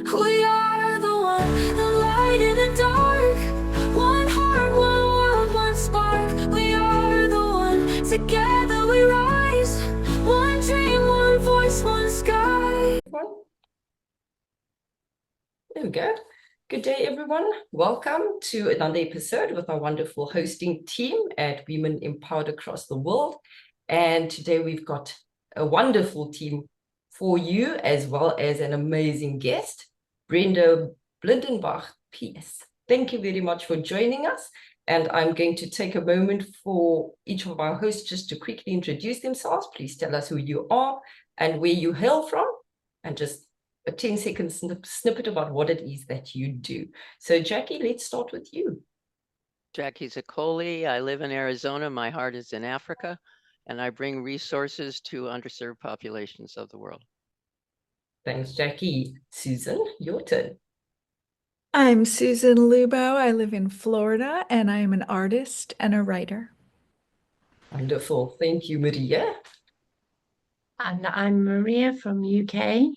We are the one, the light in the dark. One heart, one world, one spark. We are the one, together we rise. One dream, one voice, one sky. There we go. Good day, everyone. Welcome to another episode with our wonderful hosting team at Women Empowered Across the World. And today we've got a wonderful team for you, as well as an amazing guest, Brenda Blindenbach, PS. Thank you very much for joining us. And I'm going to take a moment for each of our hosts just to quickly introduce themselves. Please tell us who you are and where you hail from, and just a 10-second snippet about what it is that you do. So Jackie, let's start with you. Jackie Zaccoli. I live in Arizona. My heart is in Africa, and I bring resources to underserved populations of the world. Thanks, Jackie. Susan, your turn. I'm Susan Lubo. I live in Florida, and I am an artist and a writer. Wonderful. Thank you, Maria. And I'm Maria from UK.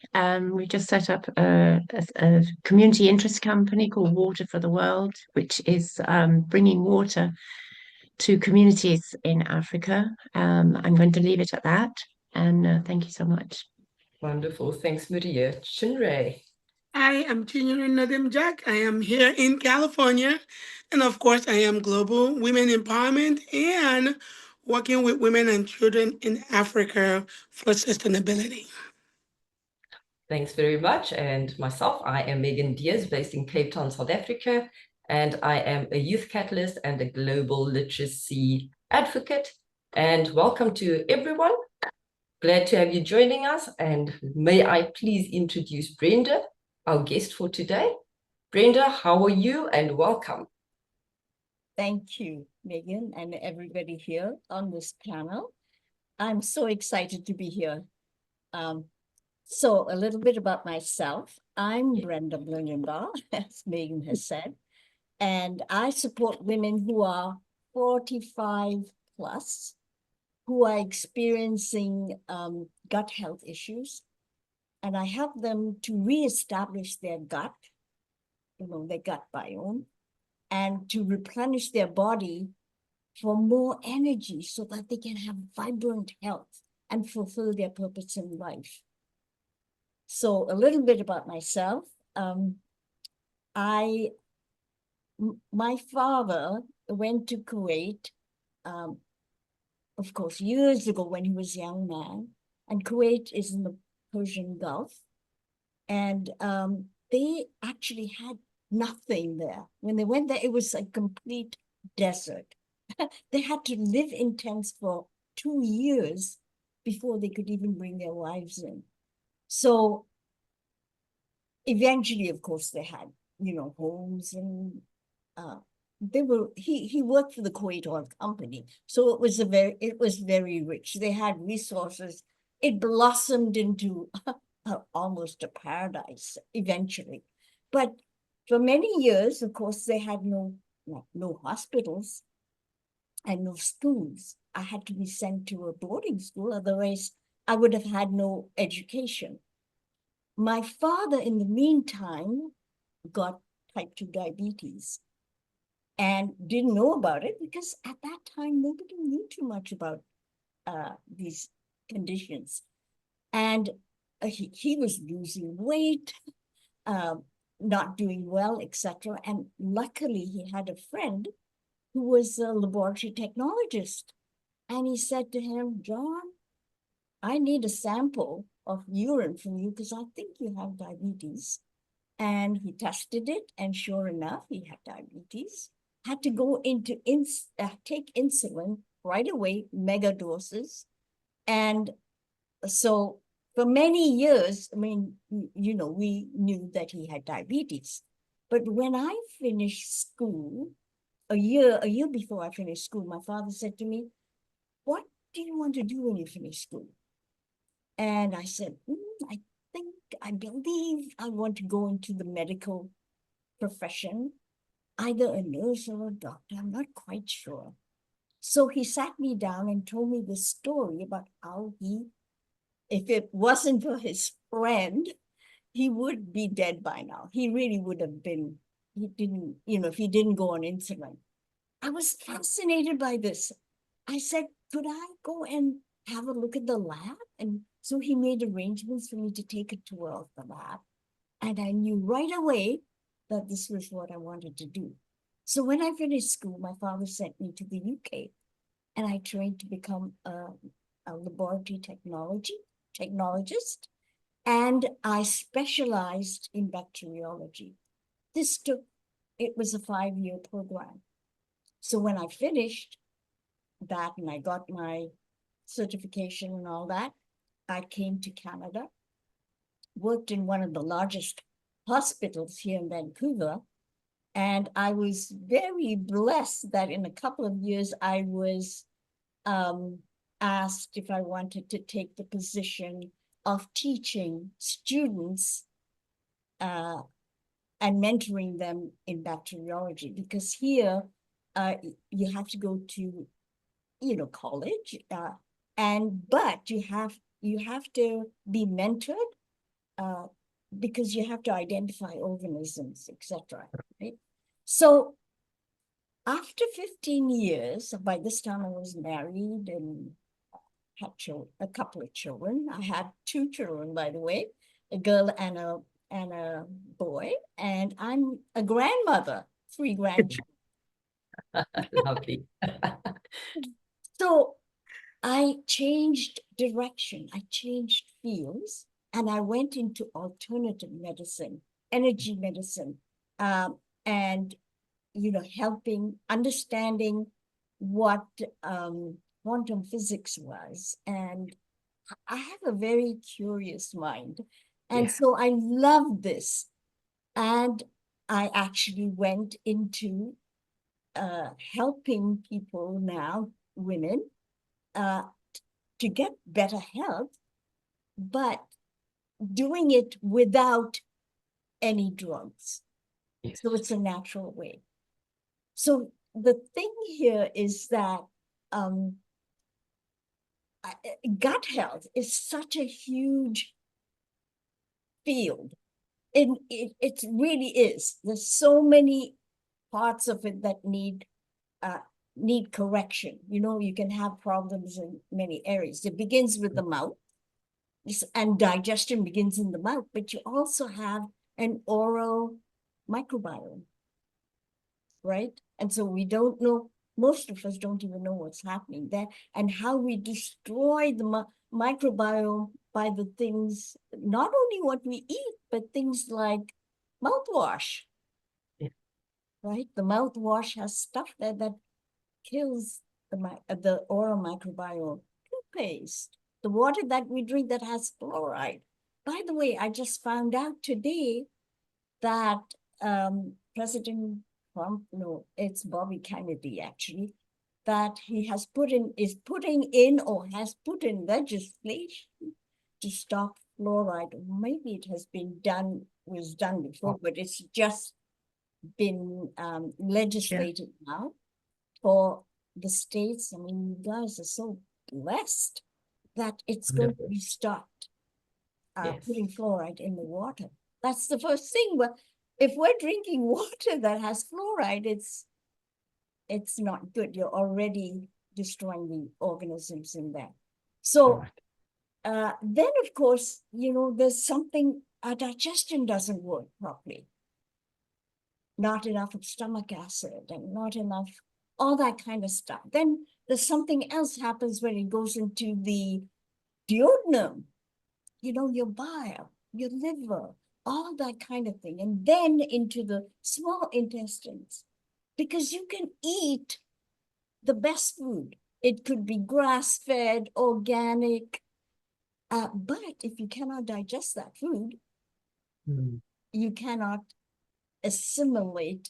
We just set up a community interest company called Water for the World, which is bringing water to communities in Africa. I'm going to leave it at that. And thank you so much. Wonderful. Thanks, Maria. Chinray. Hi, I'm Chinray Nadim Jack. I am here in California. And of course, I am Global Women Empowerment and working with women and children in Africa for sustainability. Thanks very much. And myself, I am Megan Diaz, based in Cape Town, South Africa. And I am a youth catalyst and a global literacy advocate. And welcome to everyone. Glad to have you joining us. And may I please introduce Brenda, our guest for today. Brenda, how are you? And welcome. Thank you, Megan, and everybody here on this panel. I'm so excited to be here. So a little bit about myself. I'm Brenda Blindenbach, as Megan has said, and I support women who are 45 plus, who are experiencing gut health issues, and I help them to reestablish their gut, their gut biome, and to replenish their body for more energy so that they can have vibrant health and fulfill their purpose in life. So a little bit about myself. My father went to Kuwait, of course, years ago when he was a young man, and Kuwait is in the Persian Gulf. And they actually had nothing there. When they went there, it was a complete desert. They had to live in tents for 2 years before they could even bring their wives in. So eventually, of course, they had, homes, and he worked for the Kuwait Oil Company. So it was very rich. They had resources. It blossomed into almost a paradise eventually. But for many years, of course, they had no hospitals and no schools. I had to be sent to a boarding school, otherwise I would have had no education. My father, in the meantime, got type 2 diabetes and didn't know about it because at that time, nobody knew too much about these conditions. And he was losing weight, not doing well, etc. And luckily, he had a friend who was a laboratory technologist. And he said to him, John, I need a sample of urine from you because I think you have diabetes. And he tested it, and sure enough, he had diabetes. Had to go into take insulin right away, mega doses. And so for many years, we knew that he had diabetes. But when I finished school, a year before I finished school, my father said to me, what do you want to do when you finish school? And I said, I believe I want to go into the medical profession, either a nurse or a doctor, I'm not quite sure. So he sat me down and told me this story about how he, if it wasn't for his friend, he would be dead by now. He really would have been, he didn't, if he didn't go on insulin. I was fascinated by this. I said, could I go and have a look at the lab? And so he made arrangements for me to take a tour of the lab. And I knew right away that this was what I wanted to do. So when I finished school, my father sent me to the UK and I trained to become a laboratory technologist. And I specialized in bacteriology. It was a 5-year program. So when I finished that and I got my certification and all that, I came to Canada, worked in one of the largest hospitals here in Vancouver. And I was very blessed that in a couple of years, I was asked if I wanted to take the position of teaching students and mentoring them in bacteriology, because here you have to go to college, but you have to be mentored because you have to identify organisms, etc. Right? So after 15 years, by this time I was married and had a couple of children. I had 2 children, by the way, a girl and a boy, and I'm a grandmother, 3 grandchildren. Lovely. So I changed direction, I changed fields, and I went into alternative medicine, energy medicine, and understanding what quantum physics was. And I have a very curious mind. And Yeah. so I love this. And I actually went into helping people now, women, to get better health, but doing it without any drugs. Yes. So it's a natural way. So the thing here is that gut health is such a huge field. It really is. There's so many parts of it that need correction. You can have problems in many areas. It begins with the mouth, and digestion begins in the mouth, but you also have an oral microbiome, right? And so we don't know, most of us don't even know what's happening there, and how we destroy the microbiome by the things, not only what we eat, but things like mouthwash. Yeah. Right? The mouthwash has stuff there that kills the oral microbiome. Toothpaste, the water that we drink that has fluoride. By the way, I just found out today that President Trump, no, it's Bobby Kennedy actually, that he has is putting in or has put in legislation to stop fluoride. Maybe it was done before, but it's just been legislated now for the states. I mean, you guys are so blessed that it's going to be stopped, Yes. putting fluoride in the water. That's the first thing. But if we're drinking water that has fluoride, it's not good. You're already destroying the organisms in there. So then, of course, there's something, our digestion doesn't work properly. Not enough of stomach acid and not enough, all that kind of stuff. Then there's something else happens when it goes into the duodenum, your bile, your liver, all that kind of thing. And then into the small intestines, because you can eat the best food. It could be grass-fed, organic, but if you cannot digest that food, you cannot assimilate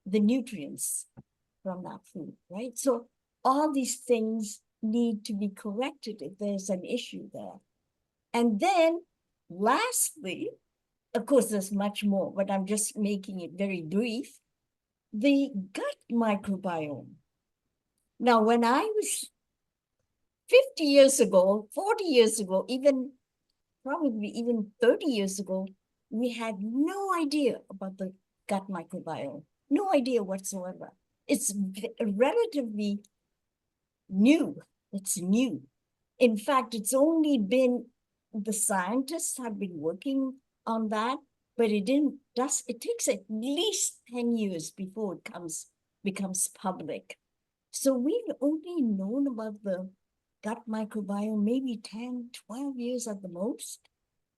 the nutrients from that food, right? So all these things need to be corrected if there's an issue there. And then lastly, of course, there's much more, but I'm just making it very brief, the gut microbiome. Now, when I was 50 years ago, 40 years ago, probably even 30 years ago, we had no idea about the gut microbiome, no idea whatsoever. It's relatively new. It's new. In fact, it's only been, the scientists have been working on that, but it takes at least 10 years before it becomes public. So we've only known about the gut microbiome maybe 10, 12 years at the most.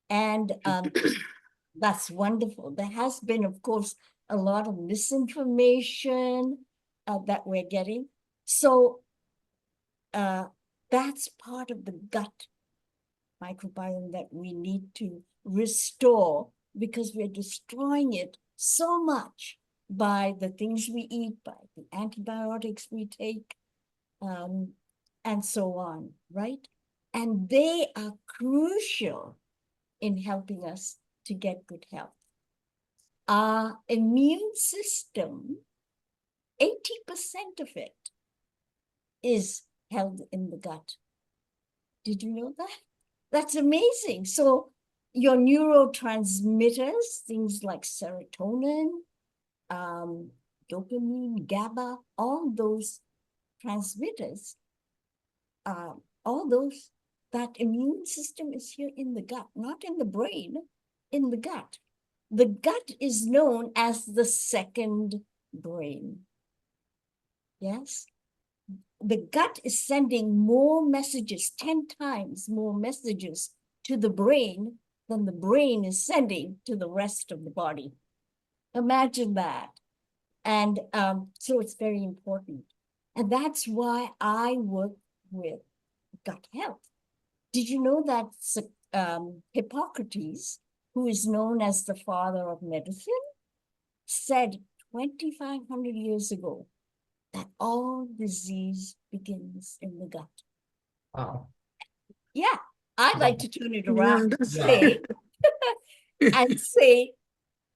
And that's wonderful. There has been, of course, a lot of misinformation that we're getting. So that's part of the gut microbiome that we need to restore, because we're destroying it so much by the things we eat, by the antibiotics we take, and so on, right? And they are crucial in helping us to get good health. Our immune system, 80% of it is held in the gut. Did you know that? That's amazing. So your neurotransmitters, things like serotonin, dopamine, GABA, all those transmitters, that immune system is here in the gut, not in the brain, in the gut. The gut is known as the second brain. Yes? The gut is sending more messages, 10 times more messages to the brain than the brain is sending to the rest of the body. Imagine that. And so it's very important. And that's why I work with gut health. Did you know that Hippocrates, who is known as the father of medicine, said 2,500 years ago that all disease begins in the gut? Wow. Yeah, I like to turn it around and Yeah. say, and say,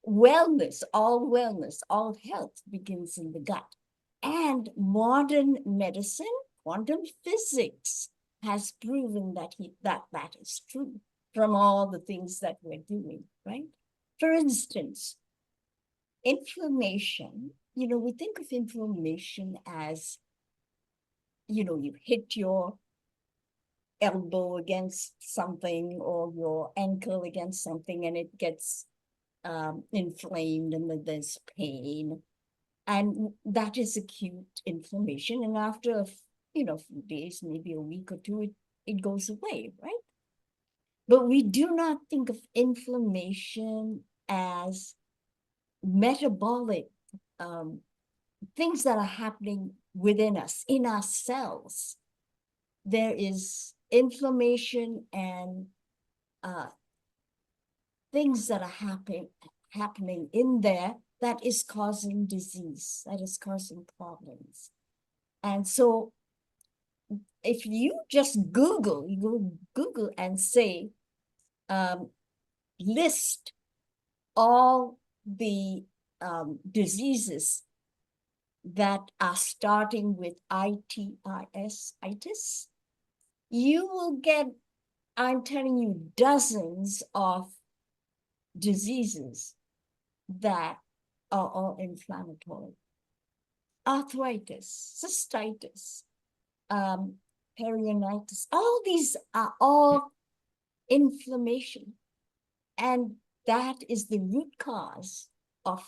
wellness, all health begins in the gut. And modern medicine, quantum physics, has proven that that is true from all the things that we're doing, right? For instance, inflammation, we think of inflammation as, you hit your elbow against something or your ankle against something and it gets inflamed and then there's pain. And that is acute inflammation. And after a few days, maybe a week or two, it goes away, right? But we do not think of inflammation as metabolic things that are happening within us, in our cells. There is inflammation and things that are happening in there that is causing disease, that is causing problems. And so if you just Google and say, list all the diseases that are starting with itis, you will get, I'm telling you, dozens of diseases that are all inflammatory. Arthritis, cystitis, perionitis, all these are all inflammation. And that is the root cause of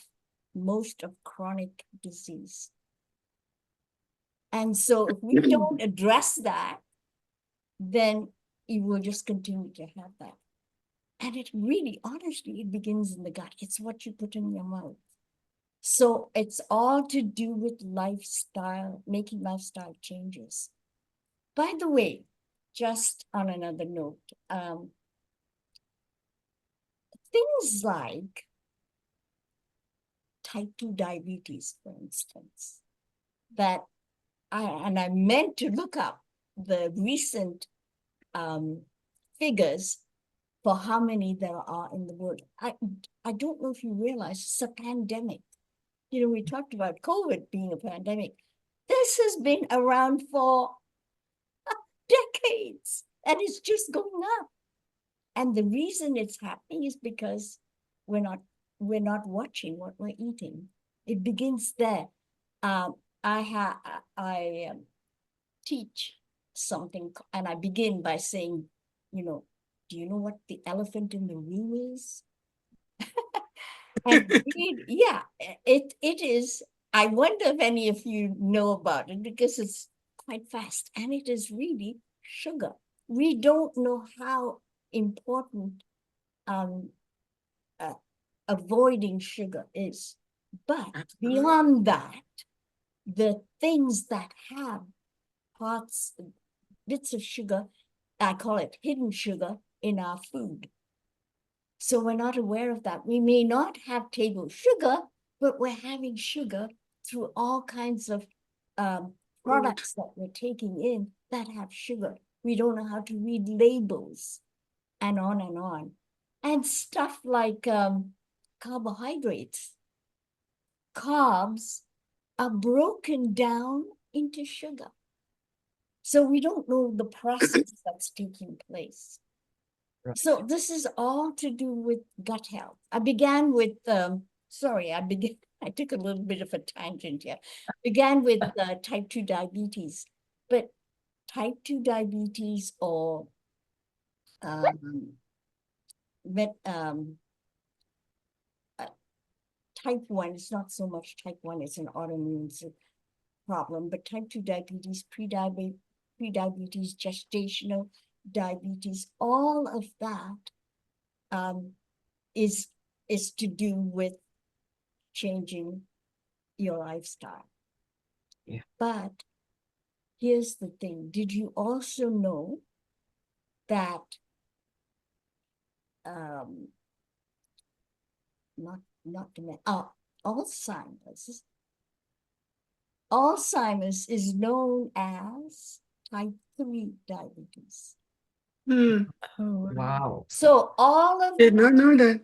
most of chronic disease. And so if we don't address that, then you will just continue to have that. And it really, honestly, it begins in the gut. It's what you put in your mouth. So it's all to do with lifestyle, making lifestyle changes. By the way, just on another note, things like type 2 diabetes, for instance, that I meant to look up the recent figures for how many there are in the world. I don't know if you realize it's a pandemic. We talked about COVID being a pandemic. This has been around for decades, and it's just going up. And the reason it's happening is because we're not watching what we're eating. It begins there. I teach something, and I begin by saying, do you know what the elephant in the room is? And yeah, it is. I wonder if any of you know about it, because it's quite fast, and it is really sugar. We don't know how important avoiding sugar is. But beyond that, the things that have bits of sugar, I call it hidden sugar, in our food. So we're not aware of that. We may not have table sugar, but we're having sugar through all kinds of products that we're taking in that have sugar. We don't know how to read labels, and on and on. And stuff like carbohydrates, carbs are broken down into sugar. So we don't know the process that's taking place. Right. So this is all to do with gut health. I began with, I took a little bit of a tangent here. Began with type 2 diabetes, but type 2 diabetes or type 1, it's not so much type 1, it's an autoimmune problem, but type 2 diabetes, pre-diabetes, gestational diabetes, all of that is to do with changing your lifestyle. Yeah. But here's the thing. Did you also know that Alzheimer's is known as type 3 diabetes. Hmm. Oh, Wow. So all of Did not know that.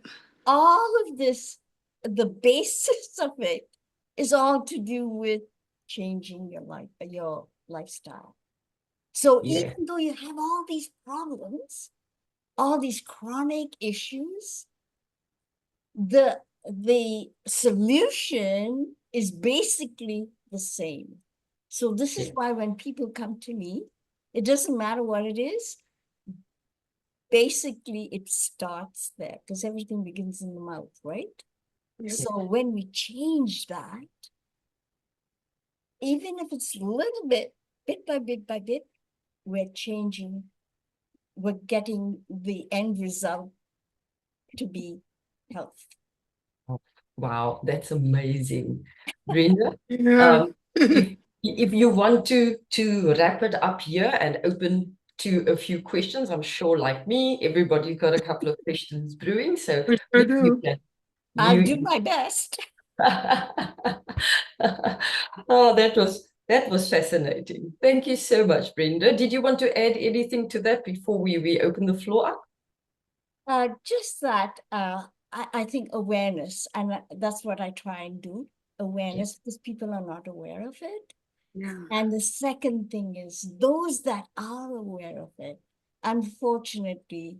this, the basis of it is all to do with changing your lifestyle. So Yeah. even though you have all these problems, all these chronic issues, the solution is basically the same. So this is Yeah. why when people come to me, it doesn't matter what it is. Basically, it starts there, because everything begins in the mouth, right? Yep. So when we change that, even if it's a little bit by bit, we're changing, we're getting the end result to be health. Wow, that's amazing. Brenda, Yeah. if you want to wrap it up here and open to a few questions, I'm sure, like me, everybody's got a couple of questions brewing. So We sure you do. can. I'll do my best. Oh, that was fascinating. Thank you so much, Brenda. Did you want to add anything to that before we open the floor up? Just that I think awareness, and that's what I try and do, awareness, because people are not aware of it. Yeah. And the second thing is, those that are aware of it, unfortunately,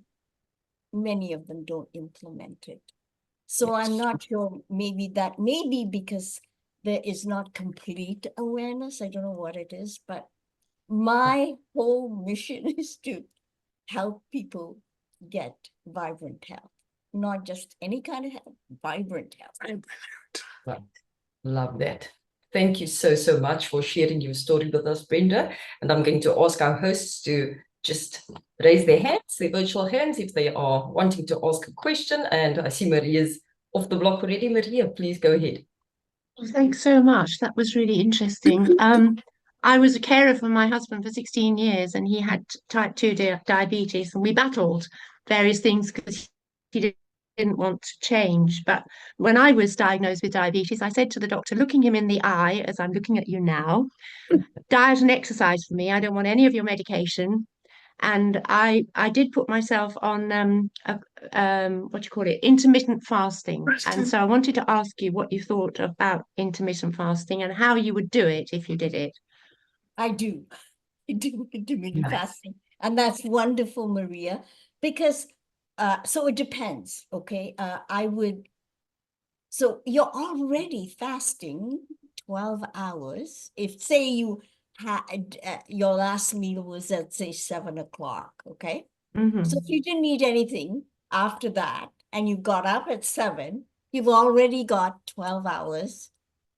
many of them don't implement it. So I'm not sure, maybe because there is not complete awareness. I don't know what it is, but my whole mission is to help people get vibrant health, not just any kind of health, vibrant health. Right. Love that. Thank you so much for sharing your story with us, Brenda. And I'm going to ask our hosts to just raise their hands, their virtual hands, if they are wanting to ask a question. And I see Maria's off the block already. Maria, please go ahead. Well, thanks so much. That was really interesting. I was a carer for my husband for 16 years, and he had type 2 diabetes, and we battled various things because he didn't want to change. But when I was diagnosed with diabetes, I said to the doctor, looking him in the eye, as I'm looking at you now, diet and exercise for me. I don't want any of your medication. And I did put myself on what do you call it, intermittent fasting. And so I wanted to ask you what you thought about intermittent fasting and how you would do it if you did it. I do intermittent Nice. fasting, and that's wonderful, Maria, because So it depends, okay? So you're already fasting 12 hours. If say you had your last meal was at say 7 o'clock, okay? Mhm. So if you didn't eat anything after that and you got up at 7, you've already got 12 hours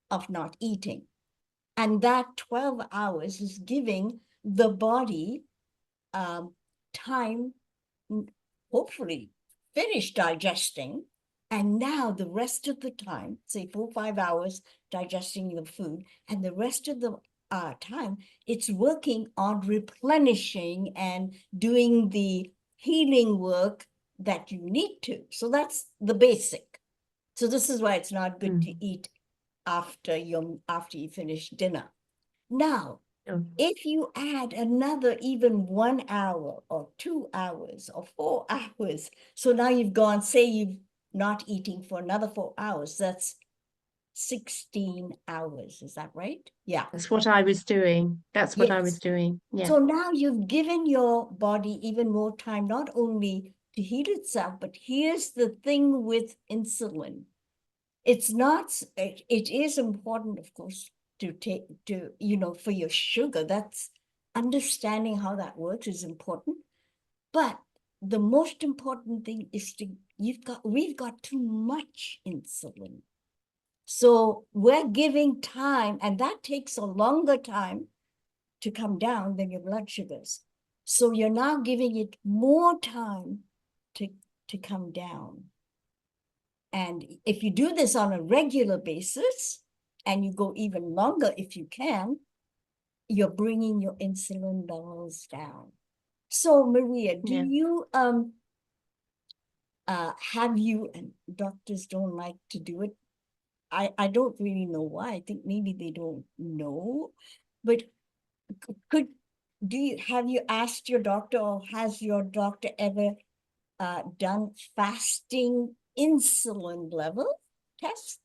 of not eating. And that 12 hours is giving the body time, hopefully finish digesting. And now the rest of the time, say 4 or 5 hours digesting the food, and the rest of the time, it's working on replenishing and doing the healing work that you need to. So that's the basic. So this is why it's not good to eat after you finish dinner. Now, Oh. if you add another even 1 hour or 2 hours or 4 hours, so now you've gone, say you've not eating for another 4 hours, that's 16 hours. Is that right? Yeah. That's what I was doing. That's what I was Yes. doing. Yeah. So now you've given your body even more time, not only to heal itself, but here's the thing with insulin. It's not, it is important, of course, to take, for your sugar. That's understanding how that works is important. But the most important thing is we've got too much insulin. So we're giving time, and that takes a longer time to come down than your blood sugars. So you're now giving it more time to come down. And if you do this on a regular basis, and you go even longer if you can, you're bringing your insulin levels down. So Maria, do Yeah. you have you, and doctors don't like to do it. I don't really know why. I think maybe they don't know, but have you asked your doctor, or has your doctor ever done fasting insulin level test?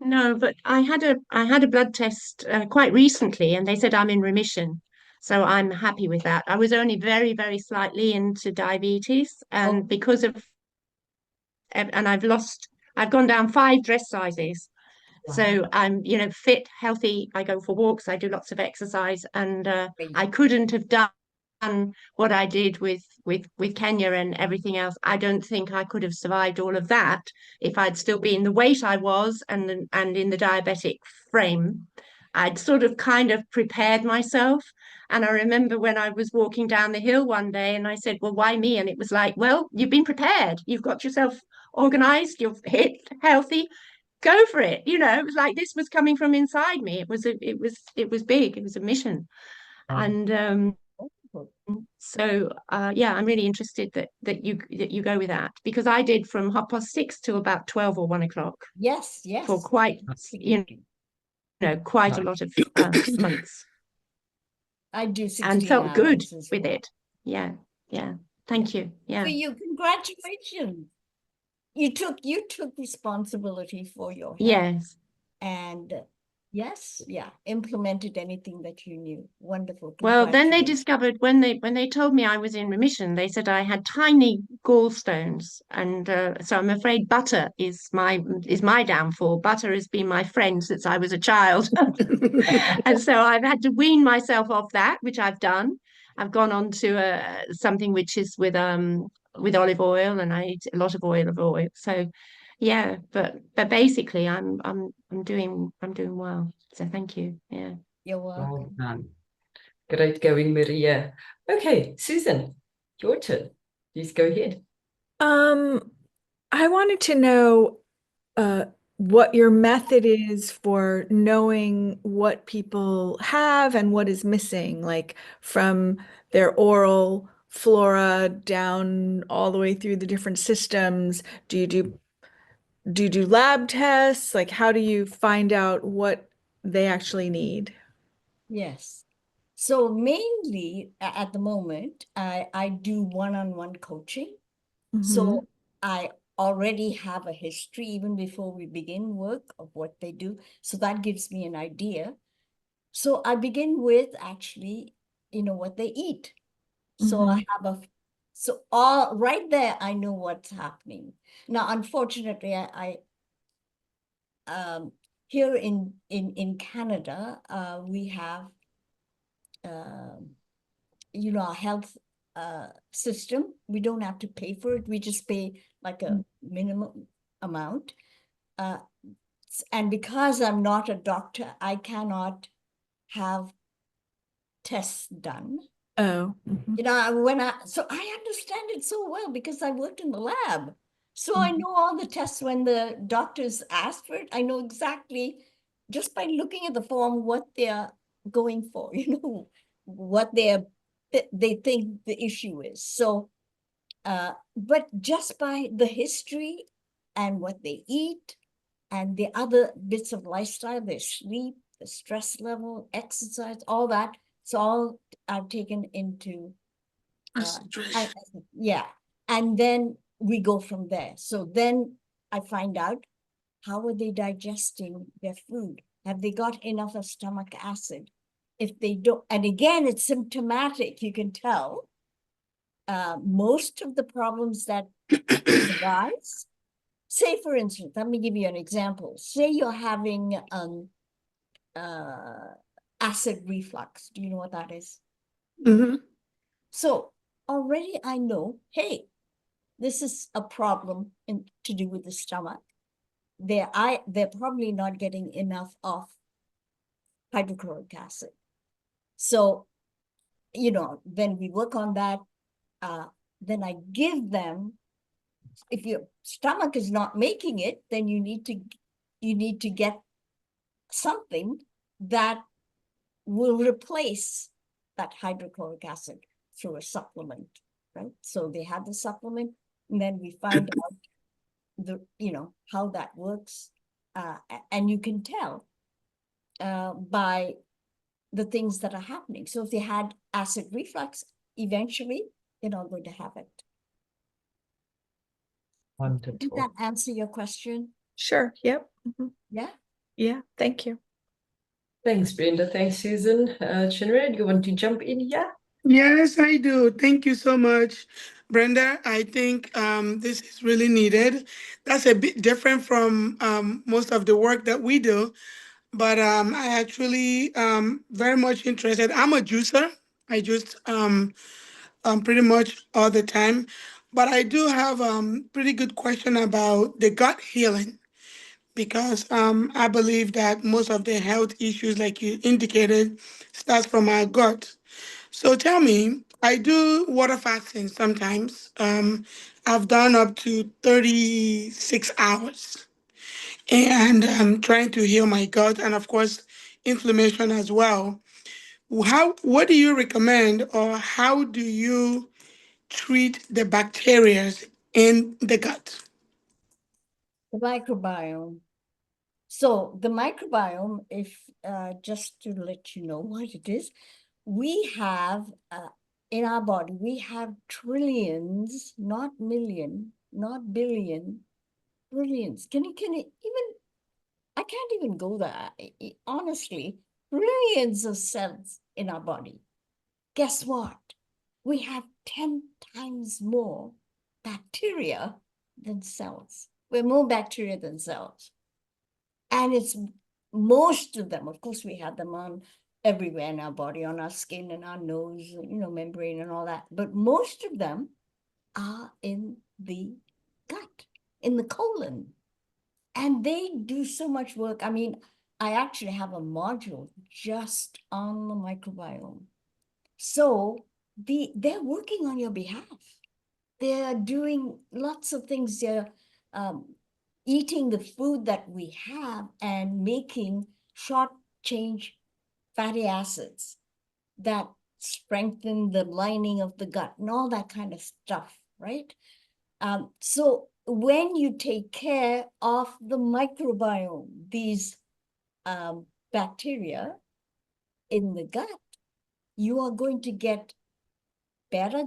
No, but I had a blood test quite recently, and they said I'm in remission. So I'm happy with that. I was only very, very slightly into diabetes, and Oh. because of and I've gone down 5 dress sizes. So I'm, fit, healthy. I go for walks. I do lots of exercise, and I couldn't have done what I did with Kenya and everything else. I don't think I could have survived all of that if I'd still been the weight I was and in the diabetic frame. I'd sort of kind of prepared myself. And I remember when I was walking down the hill one day and I said, well, why me? And it was like, well, you've been prepared. You've got yourself organized. You're fit, healthy. Go for it. It was like this was coming from inside me. It was big. It was a mission. And so yeah, I'm really interested that you go with that, because I did from 6:30 till about 12 or 1 o'clock Yes, for yes. quite quite a lot of months, I do and 16 felt good hours as with well. it. Yeah. Thank you. Yeah. For you, congratulations. You took responsibility for your health. Yes. And yes, yeah, implemented anything that you knew. Wonderful. Well, then they Congratulations. discovered when they told me I was in remission, they said I had tiny gallstones, and so I'm afraid butter is my downfall. Butter has been my friend since I was a child, and so I've had to wean myself off that, which I've done. I've gone on to something which is with olive oil, and I eat a lot of oil. So yeah, but basically I'm doing well. So thank you. Yeah. You're Well welcome. done. Great going, Maria. Okay, Susan, your turn. Please go ahead. I wanted to know what your method is for knowing what people have and what is missing, like from their oral flora down all the way through the different systems. Do you do lab tests? Like, how do you find out what they actually need? Yes. So mainly at the moment, I do one-on-one coaching. So I already have a history even before we begin work of what they do. So that gives me an idea. So I begin with actually, what they eat. So I have So all right there, I know what's happening. Now, unfortunately, here in Canada, we have you know, a health system. We don't have to pay for it. We just pay like a minimum amount. And because I'm not a doctor, I cannot have tests done. Oh, mhm. You know, so I understand it so well because I worked in the lab. So I know all the tests when the doctors ask for it. I know exactly just by looking at the form what they're going for, you know, what they think the issue is. So, but just by the history and what they eat and the other bits of lifestyle, their sleep, the stress level, exercise, all that, it's all I've taken into Concentration. yeah, and then we go from there. So then I find out how are they digesting their food? Have they got enough of stomach acid? If they don't, and again, it's symptomatic, you can tell. Most of the problems that the guys, say for instance, let me give you an example. Say you're having acid reflux. Do you know what that is? Mm-hmm. So already I know, hey, this is a problem to do with the stomach. They're probably not getting enough of hydrochloric acid. So, you know, when we work on that, then I give them, if your stomach is not making it, then you need to get something that will replace that hydrochloric acid through a supplement, right? So they have the supplement, and then we find out you know, how that works. And you can tell by the things that are happening. So if they had acid reflux, eventually they're not going to have it. Did that Wonderful. answer your question? Sure. Yep. Mhm. Yeah. Yeah. Thank you. Thanks, Brenda. Thanks, Susan. Chinred, you want to jump in here? Yes, I do. Thank you so much, Brenda. I think this is really needed. That's a bit different from most of the work that we do, but I actually very much interested. I'm a juicer. I juice pretty much all the time, but I do have pretty good question about the gut healing because I believe that most of the health issues, like you indicated, starts from our gut. So tell me, I do water fasting sometimes. I've done up to 36 hours and I'm trying to heal my gut and of course inflammation as well. What do you recommend or how do you treat the bacteria in the gut? The microbiome. So the microbiome, if just to let you know what it is, we have in our body, we have trillions, not million, not billion, trillions. Can you even, I can't even go there. Honestly, trillions of cells in our body. Guess what? We have 10 times more bacteria than cells. We're more bacteria than cells. And it's most of them, of course, we have them on everywhere in our body, on our skin and our nose, you know, membrane and all that. But most of them are in the gut, in the colon. And they do so much work. I mean, I actually have a module just on the microbiome. So they're working on your behalf. They're doing lots of things. They're eating the food that we have and making short change fatty acids that strengthen the lining of the gut and all that kind of stuff, right? So when you take care of the microbiome, these bacteria in the gut, you are going to get better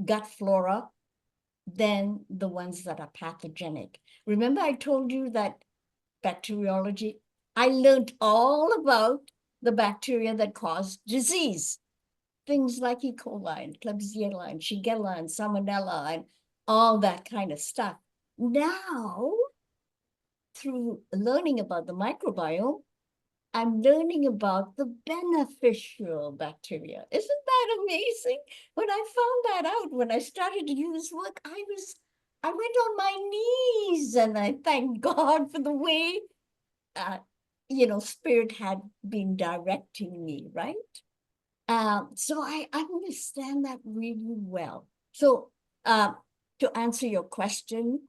gut flora than the ones that are pathogenic. Remember I told you that bacteriology, I learned all about the bacteria that cause disease. things like E. coli and Klebsiella and Shigella and Salmonella and all that kind of stuff. Now, through learning about the microbiome, I'm learning about the beneficial bacteria. Isn't that amazing? When I found that out, when I started to do this work, I went on my knees and I thank God for the way, Spirit had been directing me, right? So I understand that really well. So to answer your question,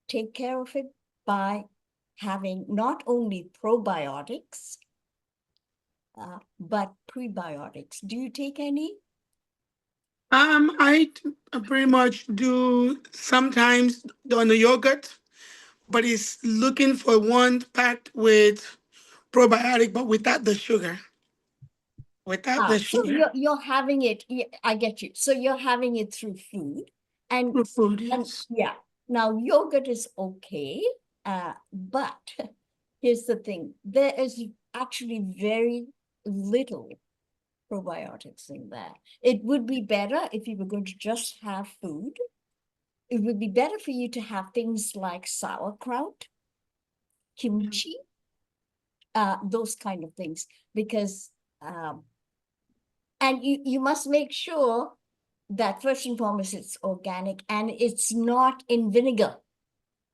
take care of it by having not only probiotics, but prebiotics. Do you take any? I pretty much do sometimes on the yogurt, but it's looking for one packed with probiotic, but without the sugar. Without the So sugar. you're having it, I get you. So you're having it through food. And, Through food, and yes. yeah, now yogurt is okay, but here's the thing. There is actually very little probiotics in there. It would be better if you were going to just have food. It would be better for you to have things like sauerkraut, kimchi, those kind of things, because and you must make sure that first and foremost it's organic and it's not in vinegar.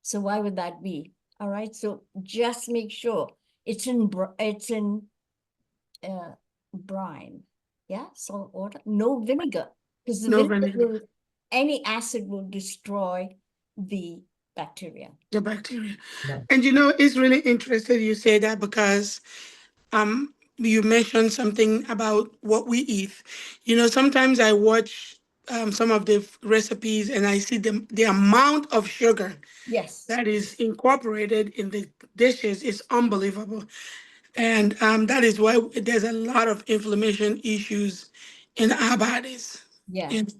So why would that be? All right, so just make sure it's in brine. Yeah, salt water, no vinegar, because the No vinegar vinegar. any acid will destroy the bacteria. The bacteria. Yeah. And it's really interesting you say that because you mentioned something about what we eat. Sometimes I watch some of the recipes and I see the amount of sugar Yes, that is incorporated in the dishes is unbelievable. And that is why there's a lot of inflammation issues in our bodies. yeah, And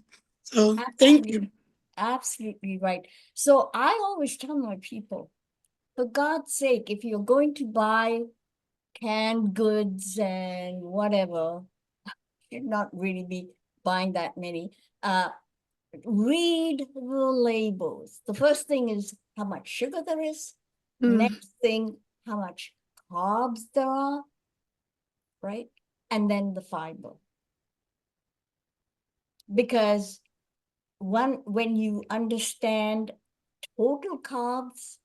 so thank absolutely, you. absolutely right. So I always tell my people, for God's sake, if you're going to buy canned goods and whatever, should not really be buying that many. Read the labels. The first thing is how much sugar there is. Next thing, how much carbs there are, right? And then the fiber. Because when you understand total carbs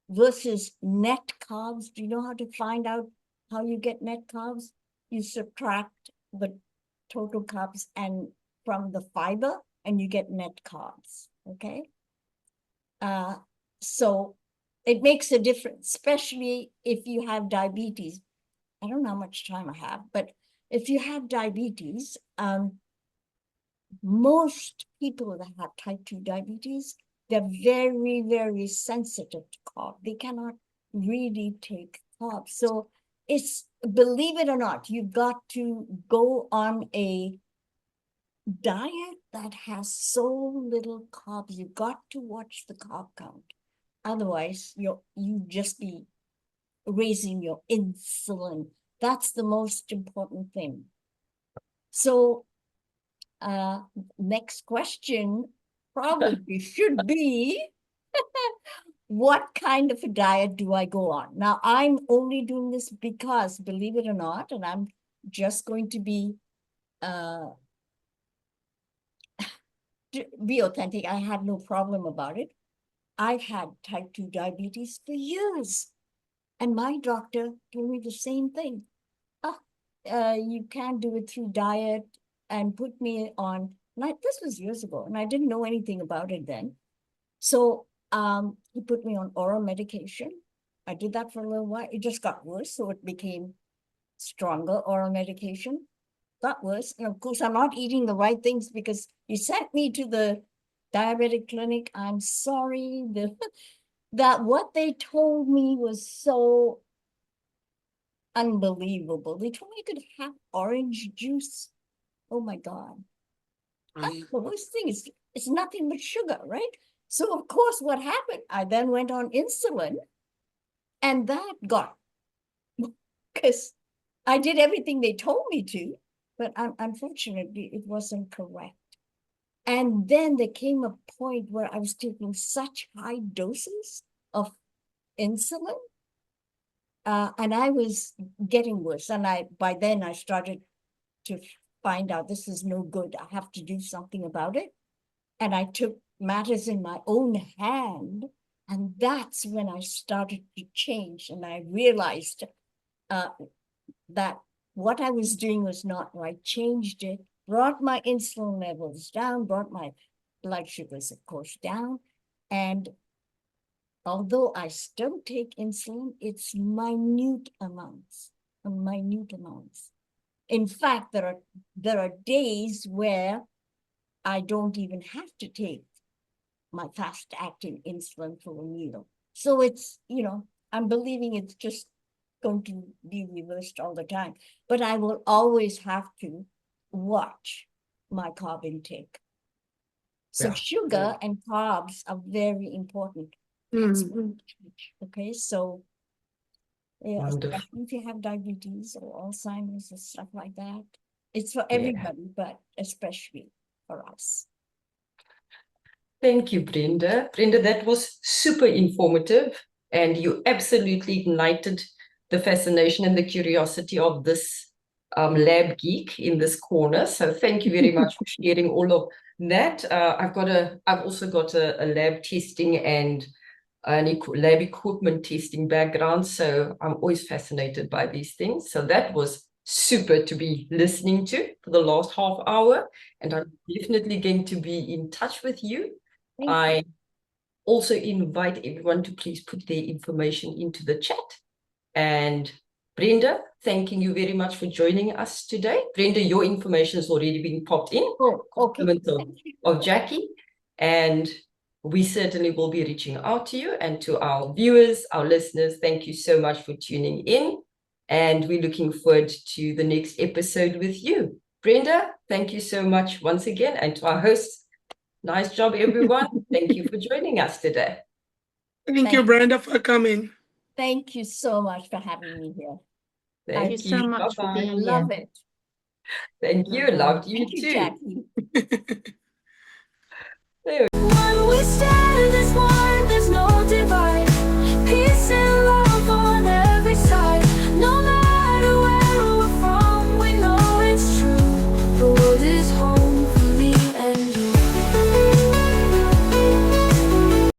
versus net carbs, do you know how to find out how you get net carbs? You subtract the total carbs and from the fiber and you get net carbs, okay? So it makes a difference, especially if you have diabetes. I don't know how much time I have, but if you have diabetes, most people that have type 2 diabetes, they're very, very sensitive to carb. They cannot really take carbs. So it's, believe it or not, you've got to go on a diet that has so little carbs. You've got to watch the carb count. Otherwise, you just be raising your insulin. That's the most important thing. So next question probably should be, what kind of a diet do I go on? Now, I'm only doing this because, believe it or not, and I'm just going to be authentic. I have no problem about it. I've had type 2 diabetes for years. And my doctor told me the same thing. You can't do it through diet, and put me on, this was years ago, and I didn't know anything about it then. So he put me on oral medication. I did that for a little while. It just got worse, so it became stronger oral medication. Got worse. And of course, I'm not eating the right things because you sent me to the diabetic clinic. I'm sorry. That what they told me was so unbelievable. They told me I could have orange juice. Oh my God. That's the worst thing. It's nothing but sugar, right? So of course, what happened? I then went on insulin, and that got, because I did everything they told me to, but unfortunately, it wasn't correct. And then there came a point where I was taking such high doses of insulin, and I was getting worse. And by then I started to find out this is no good. I have to do something about it. And I took matters in my own hand. And that's when I started to change. And I realized that what I was doing was not right, changed it, brought my insulin levels down, brought my blood sugars, of course, down. And although I still take insulin, it's minute amounts, minute amounts. In fact, there are days where I don't even have to take my fast-acting insulin for a meal. So it's, I'm believing it's just going to be reversed all the time. But I will always have to watch my carb intake. So Yeah. sugar and carbs are very important. Okay, so yeah, especially if you have diabetes or Alzheimer's or stuff like that. It's for everybody, but especially for us. Thank you, Brenda. Brenda, that was super informative, and you absolutely ignited the fascination and the curiosity of this lab geek in this corner. So thank you very much for sharing all of that. I've also got a lab testing and lab equipment testing background, so I'm always fascinated by these things. So that was super to be listening to for the last half hour, and I'm definitely going to be in touch with you. I also invite everyone to please put their information into the chat. And Brenda, thanking you very much for joining us today. Brenda, your information has already been popped in. Oh, okay. Of Jackie. And we certainly will be reaching out to you, and to our viewers, our listeners. Thank you so much for tuning in. And we're looking forward to the next episode with you. Brenda, thank you so much once again. And to our hosts, nice job, everyone. Thank you for joining us today. Thank you, Brenda, for coming. Thank you so much for having me here. Thank you so much for Bye-bye. being Love here. it. Thank you. Loved you Thank you, too. Jackie. When we stand as one.